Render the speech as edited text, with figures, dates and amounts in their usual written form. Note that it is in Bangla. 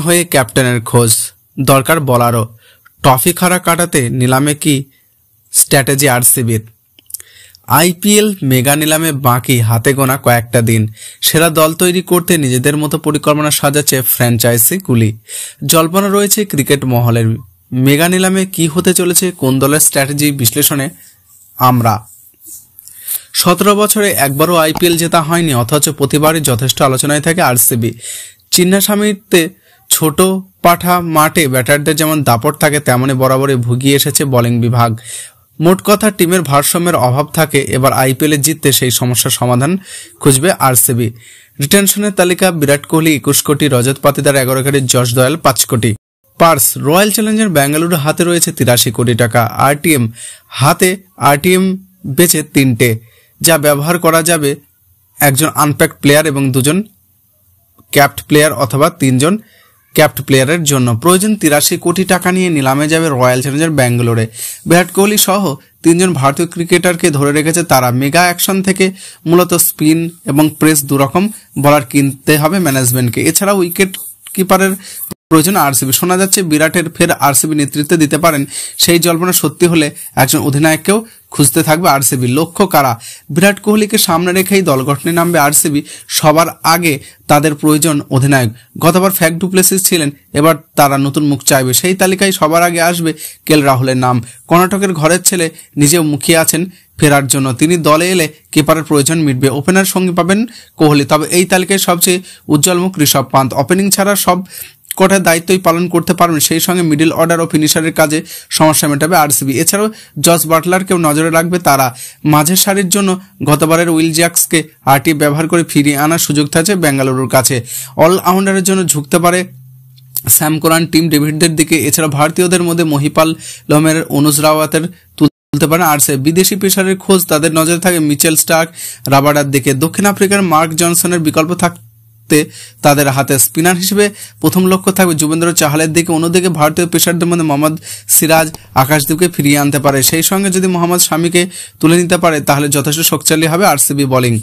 হয়ে ক্যাপ্টেনের খোঁজ দরকার বলারও। ট্রফি খাড়া কাটাতে নিলামে কি স্ট্র্যাটেজি আরসিবির? আইপিএল মেগা নিলামে বাকি হাতে গোনা কয়েকটা দিন। সেরা দল তৈরি করতে নিজেদের মতো পরিকল্পনা সাজাচ্ছে ফ্র্যাঞ্চাইজিগুলি। জল্পনা রয়েছে ক্রিকেট মহলের। মেগা নিলামে কি হতে চলেছে, কোন দলের স্ট্র্যাটেজি বিশ্লেষণে আমরা। 17 বছরে একবারও আইপিএল জেতা হয়নি, অথচ প্রতিবারই যথেষ্ট আলোচনায় থাকে আরসিবি। চিন্নাস্বামীতে ছোট পাঠা মাঠে ব্যাটারদের যেমন দাপট থাকে, তেমনই বরাবরই ভুগিয়ে এসেছে বোলিং বিভাগ। মোট কথা, টিমের ভারসাম্যের অভাব থাকে। এবার আইপিএলে জিততে সেই সমস্যার সমাধান খুঁজবে আরসিবি। রিটেনশনের তালিকা: বিরাট কোহলি 21 কোটি, রজত পাতিদার 11 কোটি, যশ দয়াল 5 কোটি। পার্স: রয়্যাল চ্যালেঞ্জার ব্যাঙ্গালুরু হাতে রয়েছে 83 কোটি টাকা। আরটিএম বেচে 3টে, যা ব্যবহার করা যাবে একজন আনপ্যাক্ট প্লেয়ার এবং 2জন ক্যাপ্ট প্লেয়ার অথবা 3জন ক্যাপ্ট প্লেয়ারের জন্য। প্রয়োজন 83 কোটি টাকা নিয়ে নিলামে যাবে রয়্যাল চ্যালেঞ্জার ব্যাঙ্গালোরে। বিরাট কোহলি সহ 3জন ভারতীয় ক্রিকেটারকে ধরে রেখেছে তারা। মেগা অ্যাকশন থেকে মূলত স্পিন এবং প্রেস দুরকম বলার কিনতে হবে ম্যানেজমেন্টকে। এছাড়াও উইকেট কিপারের প্রয়োজন আরসিবি। শোনা যাচ্ছে বিরাটের ফের আরসিবি নেতৃত্বে দিতে পারেন। সেই জল্পনা সত্যি হলে একজন অধিনায়ককেও খুঁজতে থাকবে আরসিবি। লক্ষ্য কারা? বিরাট কোহলিকে সামনে রেখেই দল গঠনে নামবে আরসিবি। সবার আগে তাদের প্রয়োজন অধিনায়ক। গতবার ফ্যাক ডুপ্লেসিস ছিলেন, এবার তারা নতুন মুখ চাইবে। সেই তালিকায় সবার আগে আসবে কেএল রাহুলের নাম। কর্ণাটকের ঘরের ছেলে, নিজেও মুখিয়ে আছেন ফেরার জন্য। তিনি দলে এলে কিপারের প্রয়োজন মিটবে। ওপেনার সঙ্গী পাবেন কোহলি। তবে এই তালিকায় সবচেয়ে উজ্জ্বল মুখ ঋষভ পান্ত। ওপেনিং ছাড়া সব কটার দায়িত্বই পালন করতে পারবেন। সেই সঙ্গে মিডল অর্ডার ও ফিনিশারের কাজে সমস্যা মেটাবে আরসিবি। এছাড়াও জস বাটলারকেও নজরে রাখবে তারা। মাঝের সারির জন্য গতবারের উইল জ্যাক্সকে আরটিএফ ব্যবহার করে ফিরিয়ে আনার সুযোগ থাকছে বেঙ্গালুরুর কাছে। অলরাউন্ডারের জন্য ঝুঁকতে পারে স্যাম কোরান, টিম ডেভিডদের দিকে। এছাড়া ভারতীয়দের মধ্যে মহিপাল লোমের, অনুজ রাওয়াতের তুলতে পারেন আরসিবি। বিদেশি পেসারের খোঁজ তাদের নজরে থাকে মিচেল স্টার্ক, রাবাডার দিকে। দক্ষিণ আফ্রিকার মার্ক জনসনের বিকল্প তাদের হাতে। স্পিনার হিসেবে প্রথম লক্ষ্য থাকবে যুবেন্দ্র চাহালের দিকে। অন্যদিকে ভারতীয় পেসারদের মধ্যে মোহাম্মদ সিরাজ, আকাশদীপকে ফিরিয়ে আনতে পারে। সেই সঙ্গে যদি মোহাম্মদ শামিকে তুলে নিতে পারে, তাহলে যথেষ্ট শক্তিশালী হবে আরসিবি বোলিং।